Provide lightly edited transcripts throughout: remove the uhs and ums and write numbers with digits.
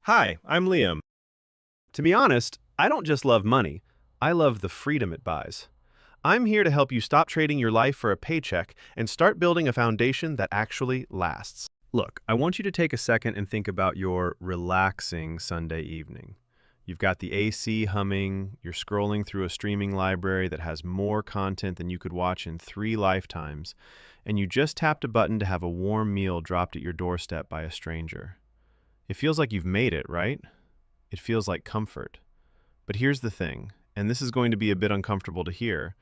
Hi, I'm Liam. To be honest, I don't just love money, I love the freedom it buys. I'm here to help you stop trading your life for a paycheck and start building a foundation that actually lasts. Look, I want you to take a second and think about your relaxing Sunday evening. You've got the AC humming, you're scrolling through a streaming library that has more content than you could watch in 3 lifetimes, and you just tapped a button to have a warm meal dropped at your doorstep by a stranger. It feels like you've made it, right? It feels like comfort. But here's the thing, and this is going to be a bit uncomfortable to hear.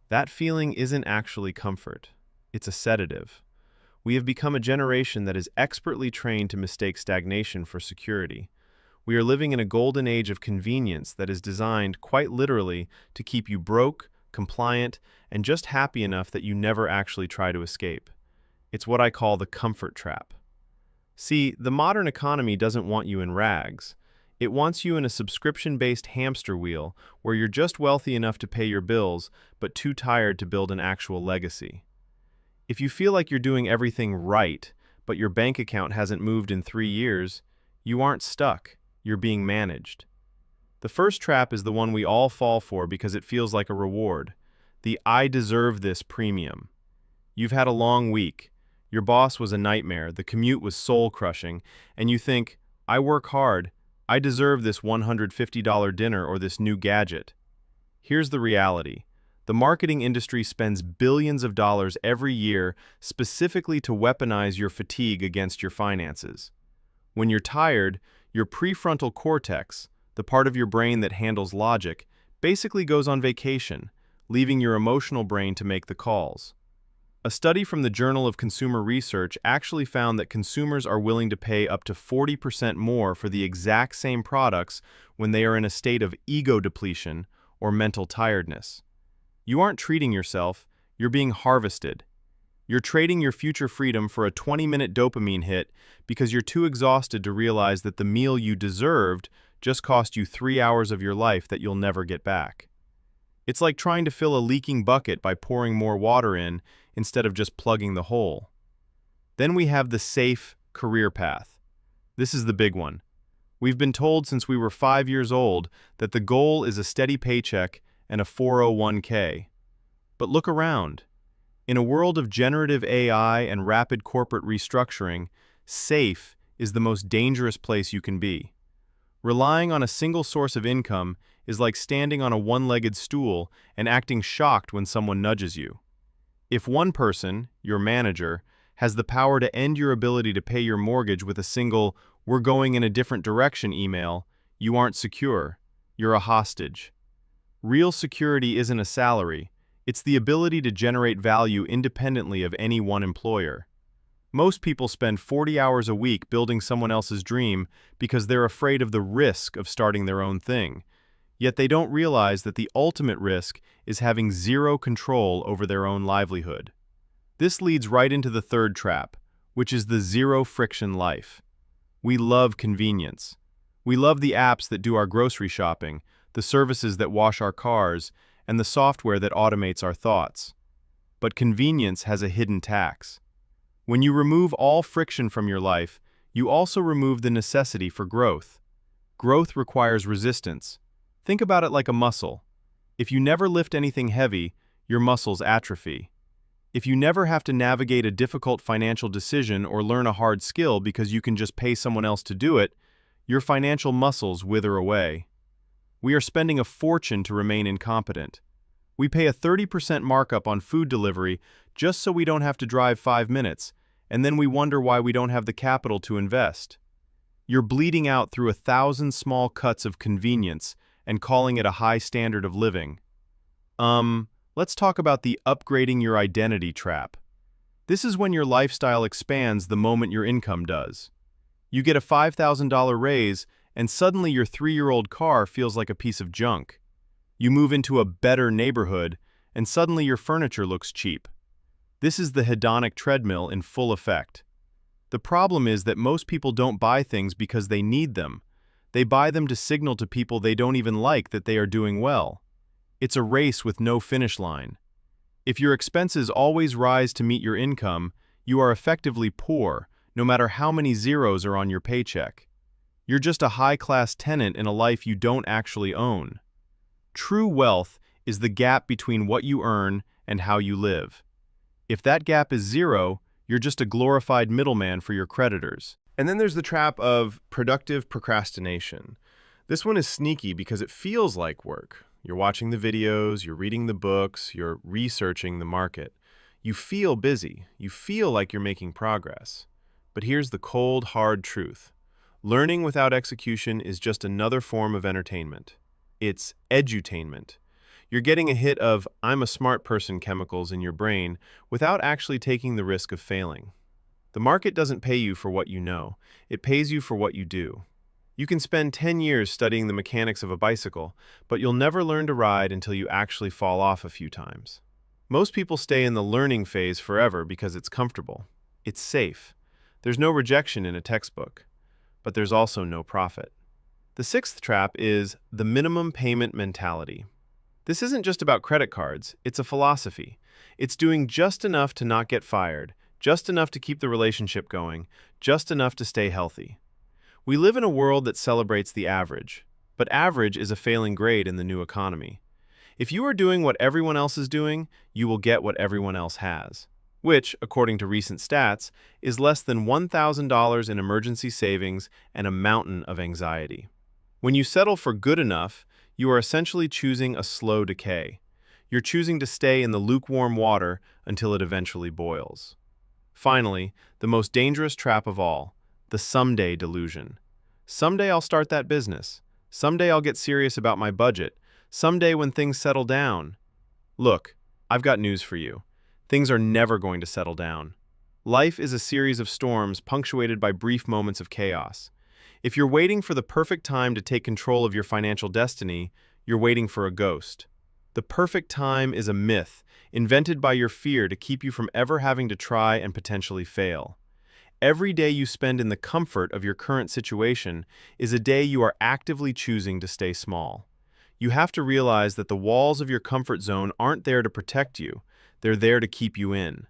That feeling isn't actually comfort. It's a sedative. We have become a generation that is expertly trained to mistake stagnation for security. We are living in a golden age of convenience that is designed, quite literally, to keep you broke, compliant, and just happy enough that you never actually try to escape. It's what I call the comfort trap. See, the modern economy doesn't want you in rags. It wants you in a subscription-based hamster wheel where you're just wealthy enough to pay your bills, but too tired to build an actual legacy. If you feel like you're doing everything right, but your bank account hasn't moved in 3 years, you aren't stuck, you're being managed. The first trap is the one we all fall for because it feels like a reward. The "I deserve this" premium. You've had a long week. Your boss was a nightmare, the commute was soul-crushing, and you think, I work hard, I deserve this $150 dinner or this new gadget. Here's the reality. The marketing industry spends billions of dollars every year specifically to weaponize your fatigue against your finances. When you're tired, your prefrontal cortex, the part of your brain that handles logic, basically goes on vacation, leaving your emotional brain to make the calls. A study from the Journal of Consumer Research actually found that consumers are willing to pay up to 40% more for the exact same products when they are in a state of ego depletion or mental tiredness. You aren't treating yourself, you're being harvested. You're trading your future freedom for a 20-minute dopamine hit because you're too exhausted to realize that the meal you deserved just cost you 3 hours of your life that you'll never get back. It's like trying to fill a leaking bucket by pouring more water in instead of just plugging the hole. Then we have the safe career path. This is the big one. We've been told since we were 5 years old that the goal is a steady paycheck and a 401k. But look around. In a world of generative AI and rapid corporate restructuring, safe is the most dangerous place you can be. Relying on a single source of income is like standing on a one-legged stool and acting shocked when someone nudges you. If one person, your manager, has the power to end your ability to pay your mortgage with a single "we're going in a different direction" email, you aren't secure. You're a hostage. Real security isn't a salary. It's the ability to generate value independently of any one employer. Most people spend 40 hours a week building someone else's dream because they're afraid of the risk of starting their own thing. Yet they don't realize that the ultimate risk is having zero control over their own livelihood. This leads right into the third trap, which is the zero-friction life. We love convenience. We love the apps that do our grocery shopping, the services that wash our cars, and the software that automates our thoughts. But convenience has a hidden tax. When you remove all friction from your life, you also remove the necessity for growth. Growth requires resistance. Think about it like a muscle. If you never lift anything heavy, your muscles atrophy. If you never have to navigate a difficult financial decision or learn a hard skill because you can just pay someone else to do it, your financial muscles wither away. We are spending a fortune to remain incompetent. We pay a 30% markup on food delivery just so we don't have to drive 5 minutes, and then we wonder why we don't have the capital to invest. You're bleeding out through 1,000 small cuts of convenience and calling it a high standard of living. Let's talk about the upgrading your identity trap. This is when your lifestyle expands the moment your income does. You get a $5,000 raise, and suddenly your 3-year-old car feels like a piece of junk. You move into a better neighborhood, and suddenly your furniture looks cheap. This is the hedonic treadmill in full effect. The problem is that most people don't buy things because they need them. They buy them to signal to people they don't even like that they are doing well. It's a race with no finish line. If your expenses always rise to meet your income, you are effectively poor, no matter how many zeros are on your paycheck. You're just a high-class tenant in a life you don't actually own. True wealth is the gap between what you earn and how you live. If that gap is zero, you're just a glorified middleman for your creditors. And then there's the trap of productive procrastination. This one is sneaky because it feels like work. You're watching the videos, you're reading the books, you're researching the market. You feel busy. You feel like you're making progress. But here's the cold, hard truth. Learning without execution is just another form of entertainment. It's edutainment. You're getting a hit of "I'm a smart person" chemicals in your brain without actually taking the risk of failing. The market doesn't pay you for what you know. It pays you for what you do. You can spend 10 years studying the mechanics of a bicycle, but you'll never learn to ride until you actually fall off a few times. Most people stay in the learning phase forever because it's comfortable. It's safe. There's no rejection in a textbook, but there's also no profit. The sixth trap is the minimum payment mentality. This isn't just about credit cards, it's a philosophy. It's doing just enough to not get fired, just enough to keep the relationship going, just enough to stay healthy. We live in a world that celebrates the average, but average is a failing grade in the new economy. If you are doing what everyone else is doing, you will get what everyone else has, which, according to recent stats, is less than $1,000 in emergency savings and a mountain of anxiety. When you settle for good enough, you are essentially choosing a slow decay. You're choosing to stay in the lukewarm water until it eventually boils. Finally, the most dangerous trap of all, the someday delusion. Someday I'll start that business. Someday I'll get serious about my budget. Someday when things settle down. Look, I've got news for you. Things are never going to settle down. Life is a series of storms punctuated by brief moments of chaos. If you're waiting for the perfect time to take control of your financial destiny, you're waiting for a ghost. The perfect time is a myth, invented by your fear to keep you from ever having to try and potentially fail. Every day you spend in the comfort of your current situation is a day you are actively choosing to stay small. You have to realize that the walls of your comfort zone aren't there to protect you, they're there to keep you in.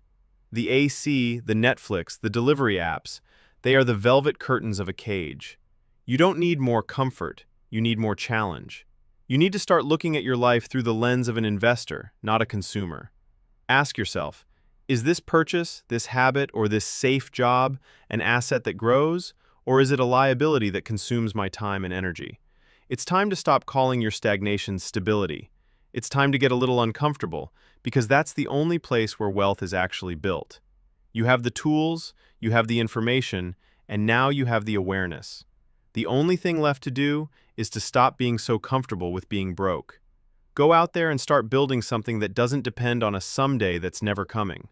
The AC, the Netflix, the delivery apps, they are the velvet curtains of a cage. You don't need more comfort, you need more challenge. You need to start looking at your life through the lens of an investor, not a consumer. Ask yourself, is this purchase, this habit, or this safe job an asset that grows, or is it a liability that consumes my time and energy? It's time to stop calling your stagnation stability. It's time to get a little uncomfortable, because that's the only place where wealth is actually built. You have the tools, you have the information, and now you have the awareness. The only thing left to do is to stop being so comfortable with being broke. Go out there and start building something that doesn't depend on a someday that's never coming.